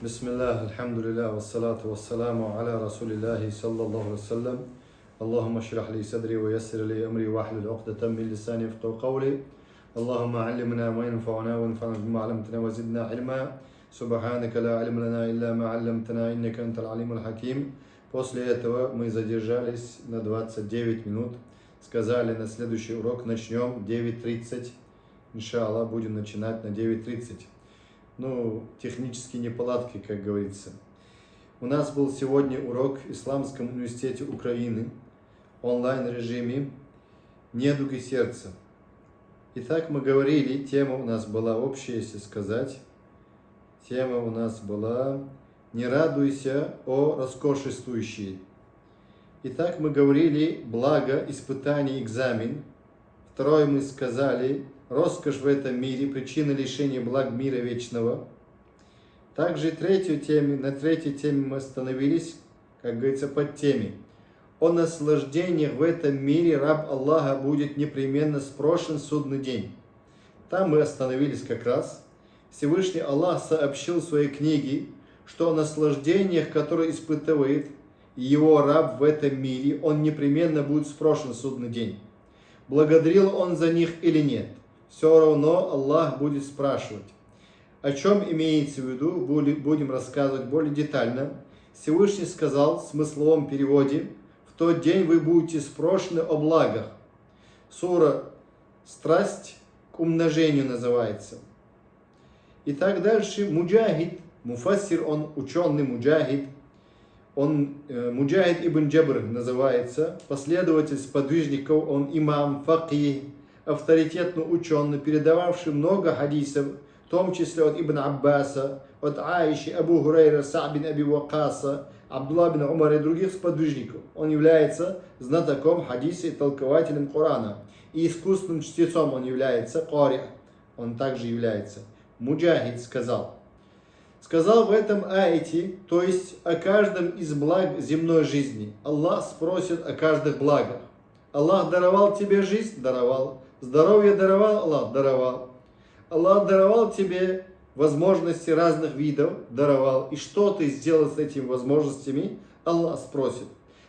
Бисмиллах, альхамдулиллах, вассалату вассаламу аля расулиллахи саллаллаху вассалям. Аллахума шрах ли садри ва яссир ли амри вахлюль ухдатам мин лисани яфқаху каули. Аллахума аллимна ма янфауна ва анфa'на бима алламтана ва зидна илма. Субханака ла илма лана илля ма алламтана иннака антал алимуль хаким. После этого мы задержались на 29 минут. Сказали, на следующий урок начнем в 9:30. Иншаллах, будем начинать на 9:30. Ну, технические неполадки, как говорится. У нас был сегодня урок в Исламском университете Украины, онлайн-режиме «Недуги сердца». Итак, мы говорили, тема у нас была общая, если сказать. Тема у нас была «Не радуйся, о роскошествующий». Итак, мы говорили «Благо, испытание, экзамен». Второе мы сказали «Роскошь в этом мире, причина лишения благ мира вечного». Также на третьей теме мы остановились, как говорится, под теме. О наслаждениях в этом мире раб Аллаха будет непременно спрошен в судный день. Там мы остановились как раз. Всевышний Аллах сообщил в своей книге, что о наслаждениях, которые испытывает его раб в этом мире, он непременно будет спрошен в судный день. Благодарил он за них или нет? Все равно Аллах будет спрашивать. О чем имеется в виду, будем рассказывать более детально. Всевышний сказал в смысловом переводе: в тот день вы будете спрошены о благах. Сура «Страсть к умножению» называется. И так дальше Муджахид, муфассир, он ученый Муджахид, он Муджахид ибн Джабр называется, последователь сподвижников, он имам, факих, авторитетный ученый, передававший много хадисов, в том числе от Ибн Аббаса, от Аиши, Абу Хурайра, Са'д бин Аби Вакаса, Абдулла бин Умар и других сподвижников. Он является знатоком хадиса и толкователем Корана. И искусным чтецом он является, Кари, он также является. Муджахид сказал в этом аяте, то есть о каждом из благ земной жизни. Аллах спросит о каждых благах. Аллах даровал тебе жизнь? Даровал. Здоровье даровал? Аллах даровал. Аллах даровал тебе возможности разных видов? Даровал. И что ты сделал с этими возможностями? Аллах спросит.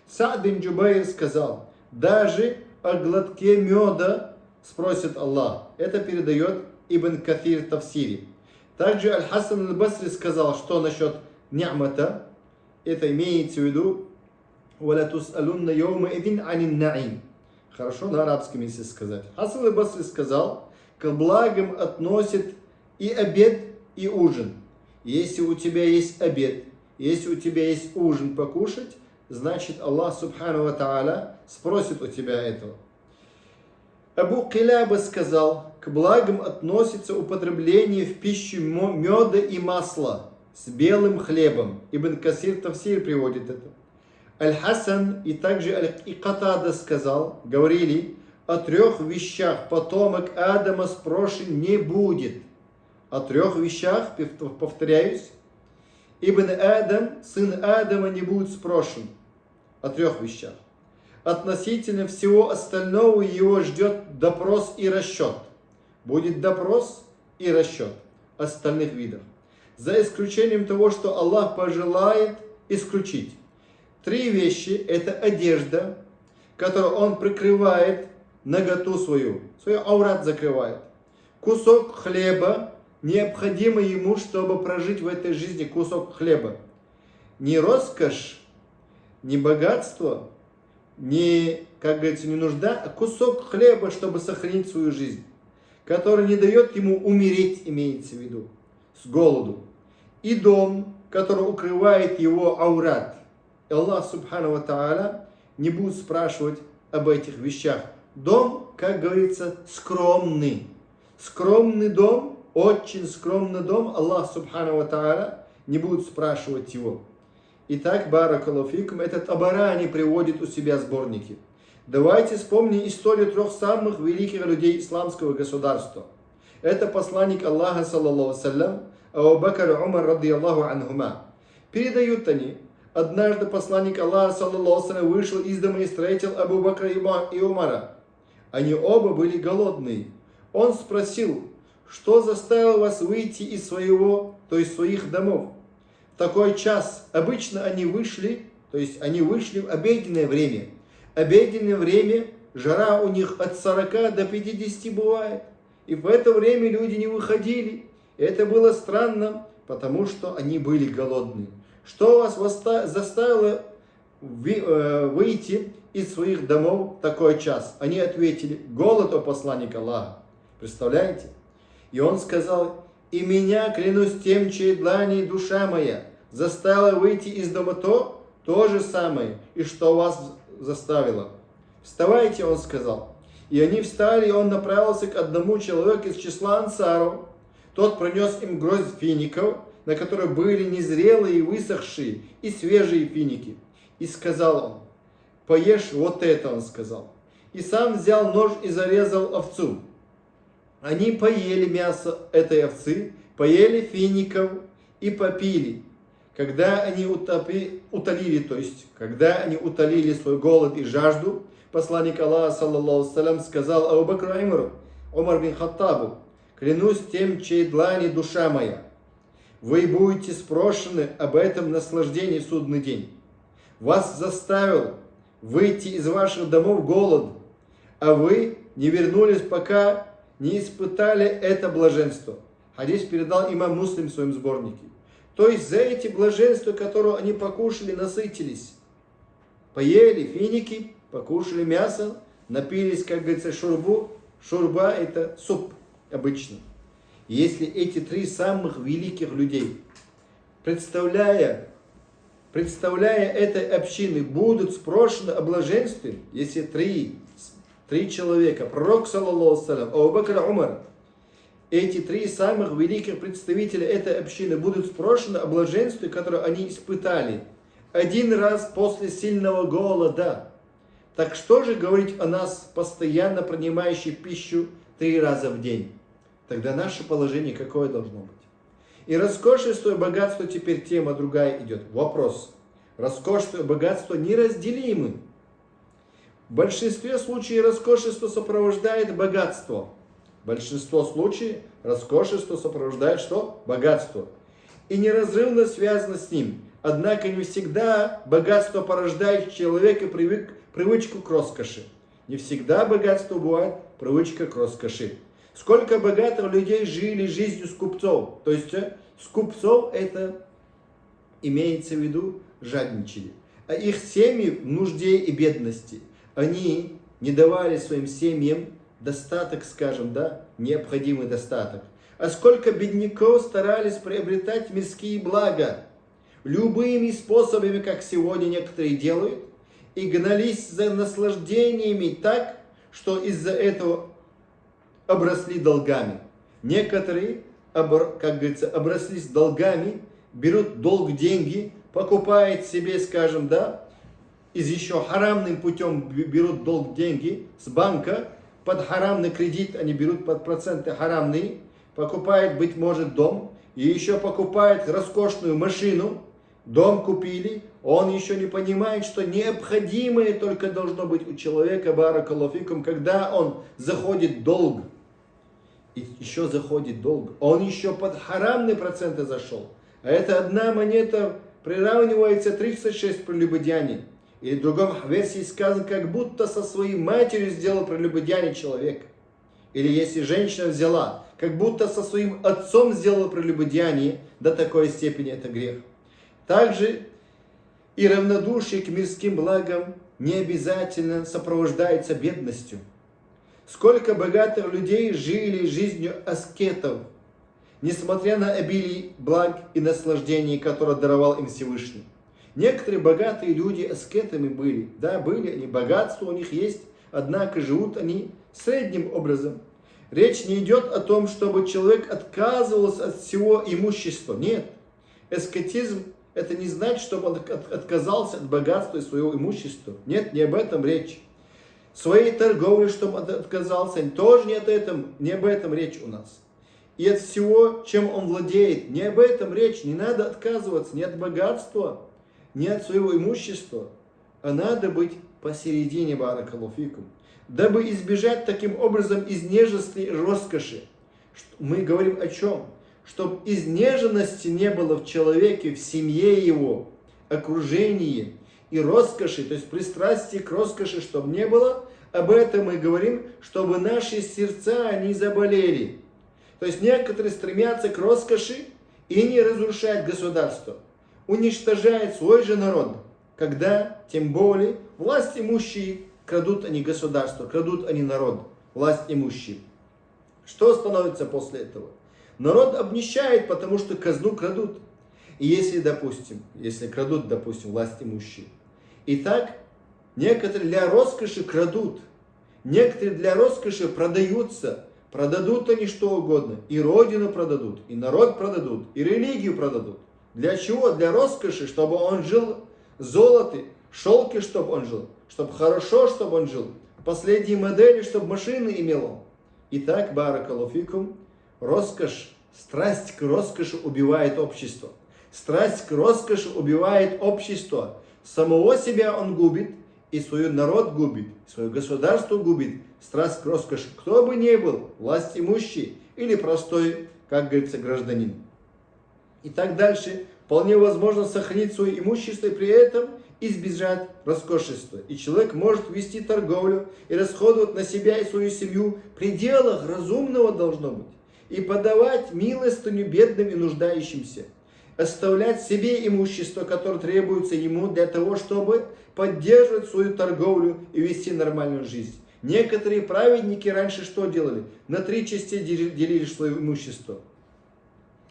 Са'д бин Джубайр сказал, даже о глотке меда спросит Аллах. Это передает Ибн Кафир в Тавсире. Также Аль-Хасан Аль-Басри сказал, что насчет ни'мата, это имеется в виду «Валя тус'алунна йоума идин анин на'им». Хорошо, на арабском, если сказать. Хасан Аль-Басри сказал, к благам относит и обед, и ужин. Если у тебя есть обед, если у тебя есть ужин покушать, значит Аллах Субхану ва Тааля спросит у тебя этого. Абу Киляба сказал, к благам относится употребление в пищу меда и масла с белым хлебом. Ибн Касир Тавсир приводит это. Аль-Хасан и также Аль-Катада говорили, о трех вещах потомок Адама спрошен не будет. О трех вещах, повторяюсь, Ибн Адам, сын Адама, не будет спрошен. О трех вещах. Относительно всего остального его ждет допрос и расчет. Будет допрос и расчет остальных видов. За исключением того, что Аллах пожелает исключить. Три вещи – это одежда, которую он прикрывает наготу свою аурат закрывает. Кусок хлеба, необходимый ему, чтобы прожить в этой жизни, кусок хлеба. Не роскошь, не богатство, не, как говорится, не нужда, а кусок хлеба, чтобы сохранить свою жизнь, который не дает ему умереть, имеется в виду, с голоду. И дом, который укрывает его аурат. Аллах Субхану ва Тааля не будет спрашивать об этих вещах. Дом, как говорится, скромный. Скромный дом, очень скромный дом, Аллах Субхану ва Тааля не будет спрашивать его. Итак, баракаллаху фикум, этот Табарани приводит у себя сборники. Давайте вспомним историю трех самых великих людей исламского государства. Это посланник Аллаха, саллаллаху ассалям, Абу Бакр Умар, радiyallahu анхума. Передают они. Однажды посланник Аллаха, саллаллаху ассалям, вышел из дома и встретил Абу Бакра и Умара. Они оба были голодные. Он спросил, что заставило вас выйти из своих домов? в такой час обычно они вышли, то есть они вышли в обеденное время. Обеденное время, жара у них от 40 до 50 бывает. И в это время люди не выходили. И это было странно, потому что они были голодные. Что вас заставило выйти из своих домов в такой час? Они ответили: голод, о посланник Аллаха. Представляете? И он сказал: и меня, клянусь тем, чьей длани душа моя, заставила выйти из дома то же самое, и что вас заставило. Вставайте, он сказал. И они встали, и он направился к одному человеку из числа ансаров. Тот принес им гроздь фиников, на которых были незрелые, высохшие и свежие финики. И сказал он: поешь вот это, он сказал. И сам взял нож и зарезал овцу. Они поели мясо этой овцы, поели фиников и попили. Когда они утолили свой голод и жажду, посланник Аллаха, саллаллаху салям, сказал Абу Бакру Умар бин Хаттабу: клянусь тем, чьей длани душа моя, вы будете спрошены об этом наслаждении в судный день. Вас заставил выйти из ваших домов голод, а вы не вернулись, пока не испытали это блаженство. Хадис передал имам Муслим в своем сборнике. То есть за эти блаженства, которые они покушали, насытились. Поели финики, покушали мясо, напились, как говорится, шурбу. Шурба – это суп обычно. Если эти три самых великих людей, представляя этой общины, будут спрошены о блаженстве, если три человека, пророк, саллаллаху салям, Абу Бакр, Умар, эти три самых великих представителя этой общины будут спрошены о блаженстве, которое они испытали один раз после сильного голода. Так что же говорить о нас, постоянно принимающих пищу 3 раза в день? Тогда наше положение какое должно быть? И роскошество и богатство, теперь тема другая идет. Вопрос. Роскошество и богатство неразделимы. В большинстве случаев роскошество сопровождает богатство. Большинство случаев роскошество сопровождает что? Богатство. И неразрывно связано с ним. Однако не всегда богатство порождает в человеке привычку к роскоши. Не всегда богатство бывает привычка к роскоши. Сколько богатых людей жили жизнью скупцов. То есть скупцов это имеется в виду жадничали. А их семьи в нужде и бедности. Они не давали своим семьям достаток, скажем, да, необходимый достаток. А сколько бедняков старались приобретать мирские блага любыми способами, как сегодня некоторые делают, и гнались за наслаждениями так, что из-за этого обросли долгами. Некоторые, как говорится, оброслись долгами, берут долг деньги, покупают себе, скажем, да, из еще харамным путем берут долг деньги с банка, под харамный кредит они берут под проценты харамные, покупают, быть может, дом, и еще покупают роскошную машину, дом купили, он еще не понимает, что необходимое только должно быть у человека, баракаллаху фикум, когда он заходит в долг, и еще заходит долг, он еще под харамные проценты зашел, а это одна монета приравнивается 36 прелюбодеяний. Или в другом версии сказано, как будто со своей матерью сделал прелюбодеяние человек. Или если женщина взяла, как будто со своим отцом сделала прелюбодеяние, до такой степени это грех. Также и равнодушие к мирским благам не обязательно сопровождается бедностью. Сколько богатых людей жили жизнью аскетов, несмотря на обилие благ и наслаждений, которые даровал им Всевышний. Некоторые богатые люди аскетами были. Да, были они, богатство у них есть, однако живут они средним образом. Речь не идет о том, чтобы человек отказывался от всего имущества. Нет. Аскетизм – это не значит, чтобы он отказался от богатства и своего имущества. Нет, не об этом речь. Своей торговли, чтобы он отказался, тоже не об этом речь у нас. И от всего, чем он владеет, не об этом речь. Не надо отказываться ни от богатства, не от своего имущества, а надо быть посередине, баракаллаху фикум, дабы избежать таким образом изнеженности и роскоши. Мы говорим о чем? чтобы изнеженности не было в человеке, в семье его, окружении и роскоши, то есть пристрастие к роскоши, чтобы не было, об этом мы говорим, чтобы наши сердца не заболели. То есть некоторые стремятся к роскоши и не разрушают государство, уничтожают свой же народ, когда, тем более, власть имущие крадут они государство, крадут они народ, власть имущие. Что становится после этого? Народ обнищает, потому что казну крадут. И если крадут, допустим, власть имущие. Итак, некоторые для роскоши крадут, некоторые для роскоши продаются. Продадут они что угодно, и родину продадут, и народ продадут, и религию продадут. Для чего? Для роскоши, чтобы он жил в золоте, шелке, чтобы он жил, чтобы хорошо, чтобы он жил, последние модели, чтобы машины имел он. Итак, баракаллаху фикум, роскошь, страсть к роскоши убивает общество. Страсть к роскоши убивает общество. Самого себя он губит, и свой народ губит, свое государство губит. Страсть к роскоши, кто бы ни был, власть имущий или простой, как говорится, гражданин. И так дальше. Вполне возможно сохранить свое имущество и при этом избежать роскошества. И человек может вести торговлю и расходовать на себя и свою семью в пределах разумного должно быть. И подавать милостыню бедным и нуждающимся. Оставлять себе имущество, которое требуется ему для того, чтобы поддерживать свою торговлю и вести нормальную жизнь. Некоторые праведники раньше что делали? На 3 части делили свое имущество.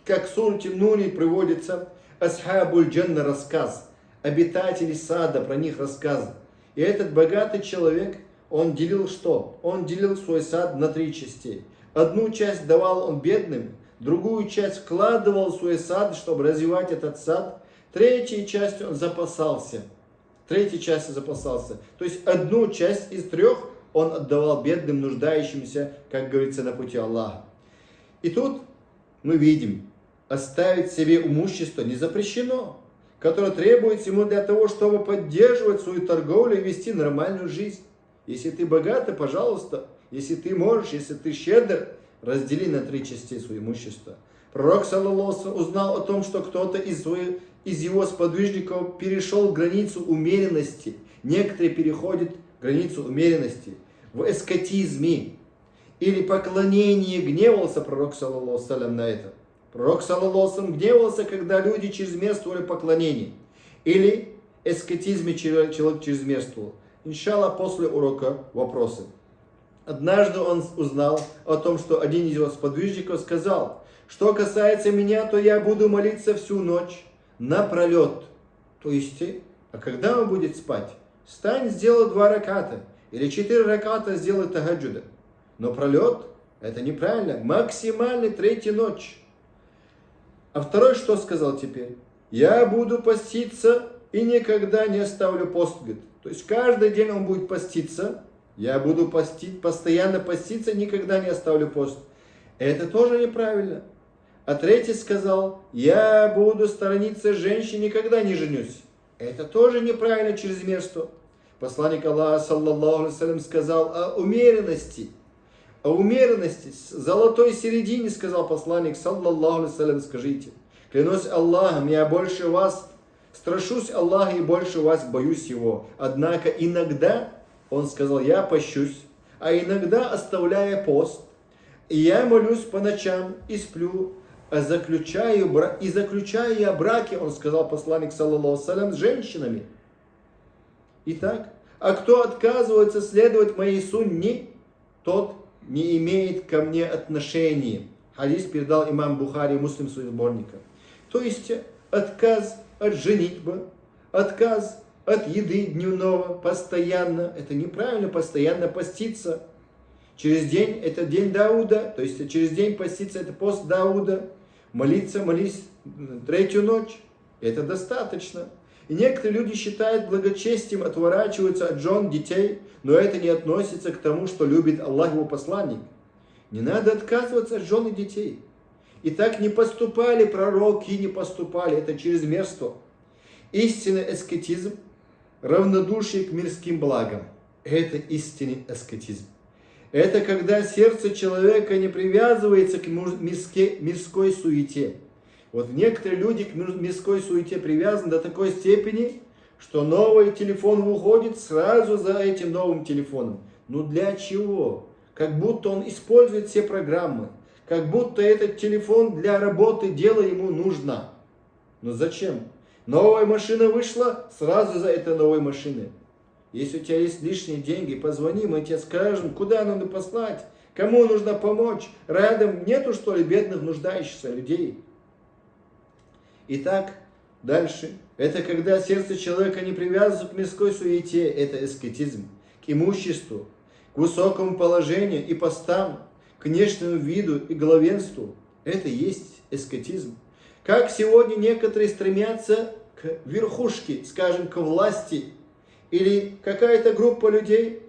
Как в суре Нуни приводится Асхабуль Джанна рассказ, обитатели сада, про них рассказ. И этот богатый человек, он делил что? Он делил свой сад на 3 частей. Одну часть давал он бедным, другую часть вкладывал в свой сад, чтобы развивать этот сад. Третью часть он запасался. То есть одну часть из 3 он отдавал бедным, нуждающимся, как говорится, на пути Аллаха. И тут мы видим, оставить себе имущество не запрещено, которое требуется ему для того, чтобы поддерживать свою торговлю и вести нормальную жизнь. Если ты богатый, пожалуйста, если ты можешь, если ты щедр, раздели на 3 части свое имущество. Пророк, саллаллаху, узнал о том, что кто-то из его сподвижников перешел границу умеренности. Некоторые переходят границу умеренности в эскатизме или поклонении. Гневался пророк, саллаллаху, на это. Пророк, саллаллаху, гневался, когда люди чрезмерствовали поклонение. Или эскатизме человек чрезмерствовал. Иншаллах, после урока вопросы. Однажды он узнал о том, что один из его сподвижников сказал: что касается меня, то я буду молиться всю ночь напролет. То есть, а когда он будет спать? Встань, сделай 2 раката. Или 4 раката сделай тахаджуда. Но пролет это неправильно. Максимально 3-я ночь. А второй что сказал теперь? Я буду поститься и никогда не оставлю пост. То есть каждый день он будет поститься. Я буду постоянно поститься, никогда не оставлю пост. Это тоже неправильно. А 3-й сказал: я буду сторониться женщин, никогда не женюсь. Это тоже неправильно, чрезмерство. Посланник Аллаха, саллаллаху алейхи сказал о умеренности. О умеренности, золотой середине, сказал посланник, саллаллаху алейхи, скажите: клянусь Аллахом, я больше вас страшусь Аллаха и больше вас боюсь Его. Однако иногда, он сказал, я пощусь, а иногда оставляя пост, и я молюсь по ночам и сплю, и заключаю я браки, он сказал посланник, саллаллаху алейхи, с женщинами. Итак, а кто отказывается следовать моей сунне, тот не имеет ко мне отношения. Хадис передал имам Бухари, Муслим, в своих сборниках. То есть отказ от женитьбы, отказ от еды дневного постоянно. Это неправильно, постоянно поститься. Через день это день Дауда, то есть через день поститься это пост Дауда. Молись 3-ю ночь. Это достаточно. И некоторые люди считают благочестием, отворачиваются от жен, детей, но это не относится к тому, что любит Аллах, его посланник. Не надо отказываться от жен и детей. И так не поступали пророки, не поступали. Это чрезмерство. Истинный аскетизм, равнодушие к мирским благам. Это истинный аскетизм. Это когда сердце человека не привязывается к мирской суете. Вот некоторые люди к мирской суете привязаны до такой степени, что новый телефон выходит сразу за этим новым телефоном. Ну для чего? Как будто он использует все программы. Как будто этот телефон для работы, дела ему нужно. Но зачем? Новая машина вышла, сразу за этой новой машиной. Если у тебя есть лишние деньги, позвони, мы тебе скажем, куда надо послать, кому нужно помочь. Рядом нету, что ли, бедных, нуждающихся людей. Итак, дальше. Это когда сердце человека не привязывается к мирской суете, это аскетизм, к имуществу, к высокому положению и постам, к внешнему виду и главенству. Это и есть аскетизм. Как сегодня некоторые стремятся к верхушке, скажем, к власти, или какая-то группа людей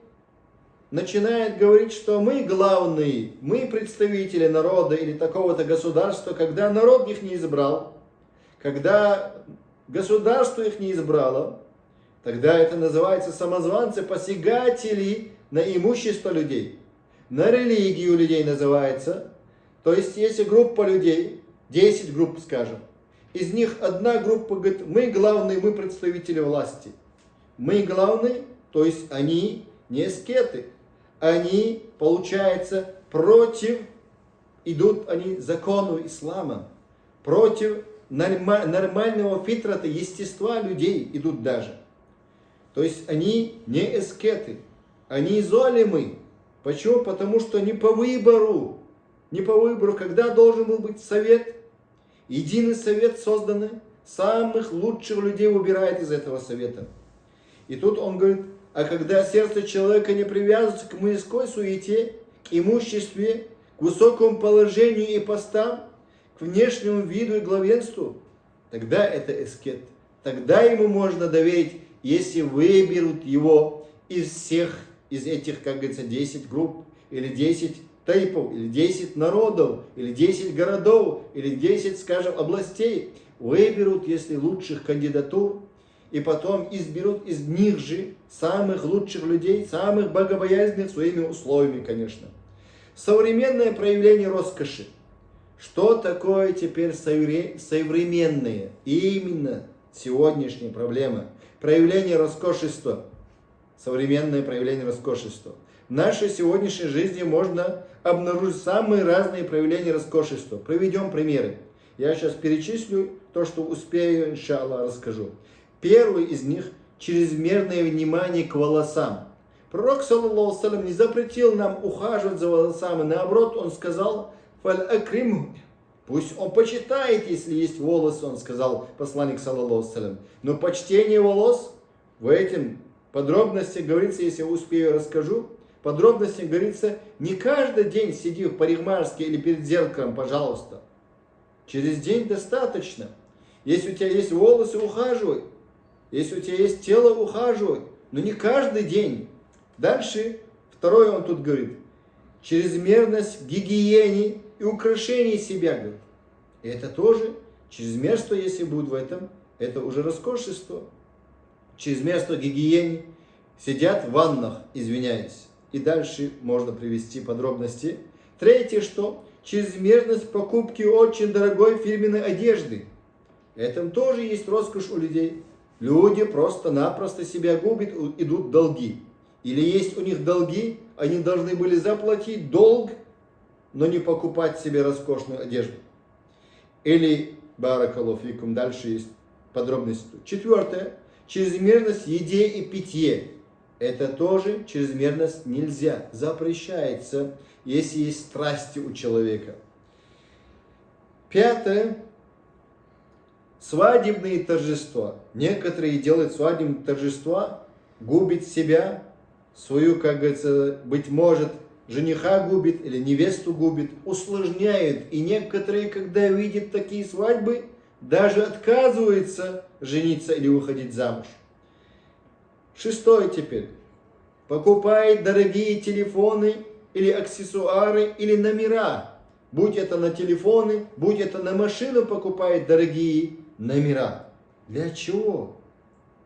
начинает говорить, что мы главные, мы представители народа или такого-то государства, когда народ их не избрал, когда государство их не избрало, тогда это называется самозванцы, посягатели на имущество людей, на религию людей называется. То есть, если группа людей, 10 групп, скажем, из них одна группа говорит, мы главные, мы представители власти. Мы главные, то есть они не аскеты, они, получается, против, идут они закону ислама, против нормального фитрата, естества людей идут даже. То есть они не аскеты, они золимы. Почему? Потому что не по выбору, когда должен был быть совет, единый совет созданный, самых лучших людей выбирает из этого совета. И тут он говорит, а когда сердце человека не привязывается к мирской суете, к имуществу, к высокому положению и постам, к внешнему виду и главенству, тогда это аскет. Тогда ему можно доверить, если выберут его из этих, как говорится, 10 групп, или 10 тайпов, или 10 народов, или 10 городов, или 10, скажем, областей. Выберут, если лучших кандидатур, и потом изберут из них же самых лучших людей, самых богобоязненных своими условиями, конечно. Современное проявление роскоши. Что такое теперь современное? Именно сегодняшняя проблема. Проявление роскошества. Современное проявление роскошества. В нашей сегодняшней жизни можно обнаружить самые разные проявления роскошества. Приведем примеры. Я сейчас перечислю то, что успею, иншаллах, расскажу. Первый из них – чрезмерное внимание к волосам. Пророк, саллаллаху салям, не запретил нам ухаживать за волосами. Наоборот, он сказал, «Фаль-акрим», пусть он почитает, если есть волосы, он сказал, посланник, саллаллаху салям. Но почтение волос, в этом подробности говорится, если успею, расскажу. Подробности говорится, не каждый день сиди в парикмахерской или перед зеркалом, пожалуйста. Через день достаточно. Если у тебя есть волосы, ухаживай. Если у тебя есть тело, ухаживай. Но не каждый день. Дальше, второе он тут говорит. Чрезмерность гигиене и украшение себя, говорит. И это тоже чрезмерство, если будет в этом, это уже роскошество. Чрезмерство гигиене. Сидят в ваннах, извиняюсь. И дальше можно привести подробности. Третье, что чрезмерность покупки очень дорогой фирменной одежды. В этом тоже есть роскошь у людей. Люди просто-напросто себя губят, идут в долги. Или есть у них долги, они должны были заплатить долг, но не покупать себе роскошную одежду. Или, баракаллаху фикум, дальше есть подробности. Четвертое, чрезмерность в еде и питье. Это тоже чрезмерность нельзя, запрещается, если есть страсти у человека. Пятое. Свадебные торжества. Некоторые делают свадебные торжества, губят себя, свою, как говорится, быть может, жениха губит или невесту губит, усложняют. И некоторые, когда видят такие свадьбы, даже отказываются жениться или выходить замуж. Шестое теперь. Покупает дорогие телефоны или аксессуары или номера. Будь это на телефоны, будь это на машину, покупает дорогие номера. Для чего?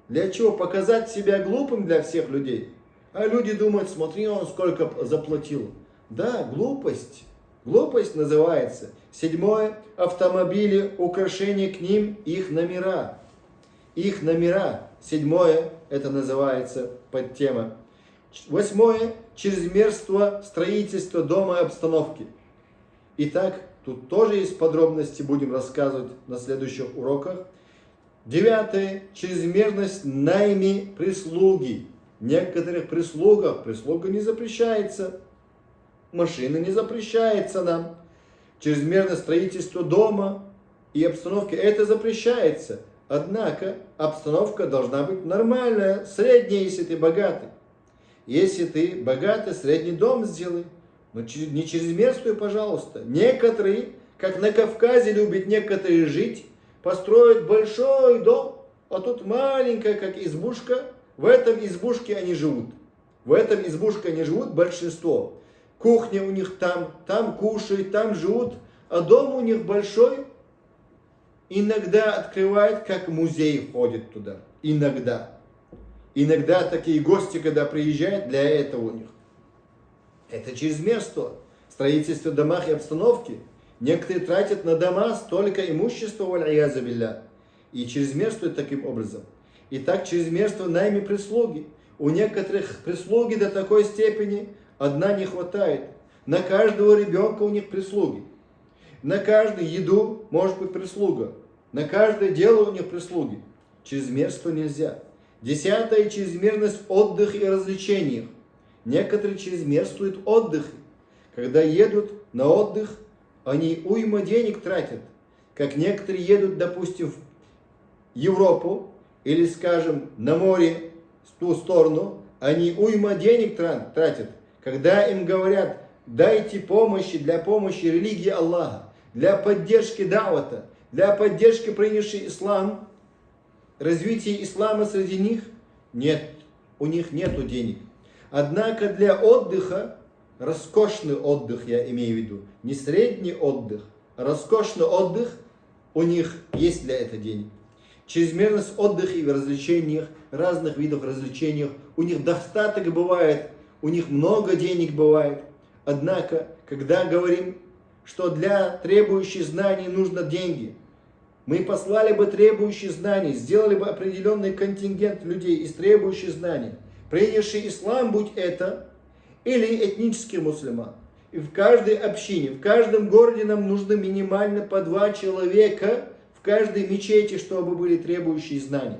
Для чего? Показать себя глупым для всех людей. А люди думают, смотри, он сколько заплатил. Да, глупость. Глупость называется. 7. Автомобили, украшения к ним, их номера. Их номера. 7. Это называется подтема. 8. Чрезмерство строительства дома и обстановки. Итак, тут тоже есть подробности, будем рассказывать на следующих уроках. 9. Чрезмерность найме прислуги. В некоторых прислугах прислуга не запрещается. Машина не запрещается нам. Чрезмерное строительство дома и обстановки, это запрещается. Однако обстановка должна быть нормальная, средняя, если ты богатый. Если ты богатый, средний дом сделай. Но не чрезмерствуй, пожалуйста. Некоторые, как на Кавказе любят некоторые жить, построят большой дом, а тут маленькая, как избушка. В этом избушке они живут. В этом избушке они живут большинство. Кухня у них там кушают, там живут, а дом у них большой. Иногда открывают, как музей ходит туда. Иногда. Иногда такие гости, когда приезжают, для этого у них. Это чрезмерство. Строительство домах и обстановки. Некоторые тратят на дома столько имущества, валь-яза билля, и чрезмерствуют таким образом. Итак, чрезмерство найме прислуги. У некоторых прислуги до такой степени одна не хватает. На каждого ребенка у них прислуги. На каждую еду может быть прислуга. На каждое дело у них прислуги. Чрезмерство нельзя. 10. Чрезмерность в отдыхе и развлечениях. Некоторые чрезмерствуют в отдыхе. Когда едут на отдых, они уйма денег тратят. Как некоторые едут, допустим, в Европу, или, скажем, на море, в ту сторону, они уйма денег тратят. Когда им говорят, дайте помощи для помощи религии Аллаха, для поддержки давата, для поддержки принявшей ислам, развития ислама среди них, нет, у них нету денег. Однако для отдыха, роскошный отдых я имею в виду, не средний отдых, а роскошный отдых, у них есть для этого денег. Чрезмерность отдыха и в развлечениях, разных видов развлечений, у них достаток бывает, у них много денег бывает. Однако, когда говорим, что для требующих знаний нужно деньги, мы послали бы требующие знаний, сделали бы определенный контингент людей из требующих знаний, принявший ислам, будь это, или этнический мусульман. И в каждой общине, в каждом городе нам нужно минимально по 2 человека в каждой мечети, чтобы были требующие знаний.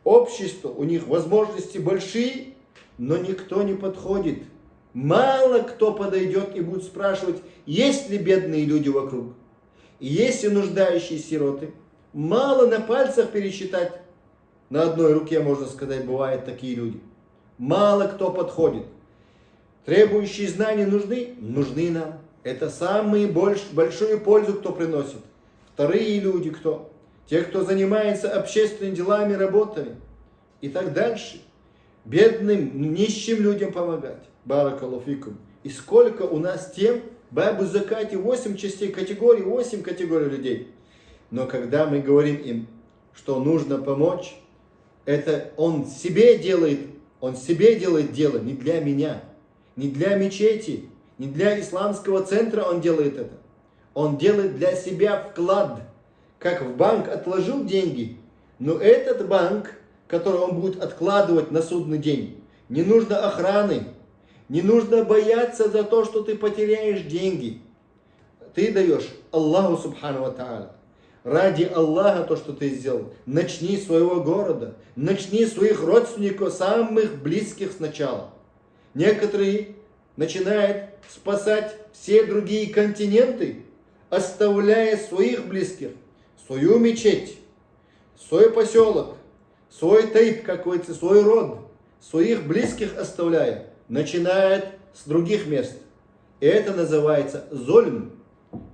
Общество, у них возможности большие, но никто не подходит. Мало кто подойдет и будет спрашивать, есть ли бедные люди вокруг, есть ли нуждающие сироты. Мало на пальцах пересчитать. На одной руке, можно сказать, бывают такие люди. Мало кто подходит. Требующие знаний нужны? Нужны нам. Это самую большую пользу кто приносит. Вторые люди кто? Те, кто занимается общественными делами, работами. И так дальше. Бедным, нищим людям помогать. Баракаллаху фикум. И сколько у нас тем, бабу закате 8 частей категорий, 8 категорий людей. Но когда мы говорим им, что нужно помочь, это он себе делает дело, не для меня, не для мечети, не для исламского центра он делает это. Он делает для себя вклад, как в банк отложил деньги, но этот банк, который он будет откладывать на судный день, не нужно охраны, не нужно бояться за то, что ты потеряешь деньги. Ты даешь Аллаху Субхану ва Тааля. Ради Аллаха то, что ты сделал. Начни с своего города, начни своих родственников, самых близких сначала. Некоторые начинают спасать все другие континенты, оставляя своих близких, свою мечеть, свой поселок, свой тайп какой-то, свой род, своих близких оставляя, начинает с других мест. И это называется зульм.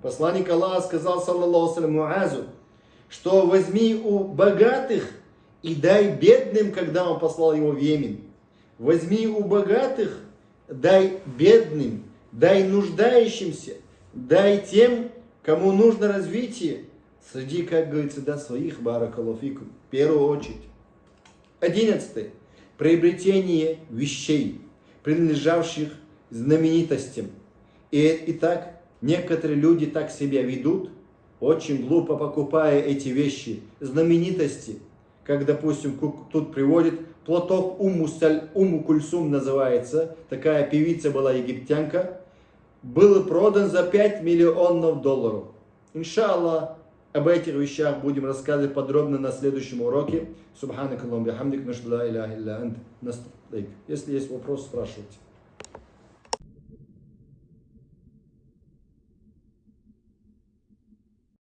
Посланник Аллаха сказал, саллаллаху алейхи Муазу, что возьми у богатых и дай бедным, когда он послал его в Йемен. Возьми у богатых, дай бедным, дай нуждающимся, дай тем, кому нужно развитие. Среди, как говорится, да, своих, баракаллаху фикум, в первую очередь. 11. Приобретение вещей. принадлежавших знаменитостям. И так некоторые люди так себя ведут, очень глупо покупая эти вещи, знаменитости, как, допустим, тут приводит платок Умму Кульсум называется, такая певица была египтянка, был продан за $5 миллионов. Иншаллах, об этих вещах будем рассказывать подробно на следующем уроке. Субханакаллахумма бихамдик, нашхаду ла иляха илля ант, настафирук. Если есть вопрос, спрашивайте.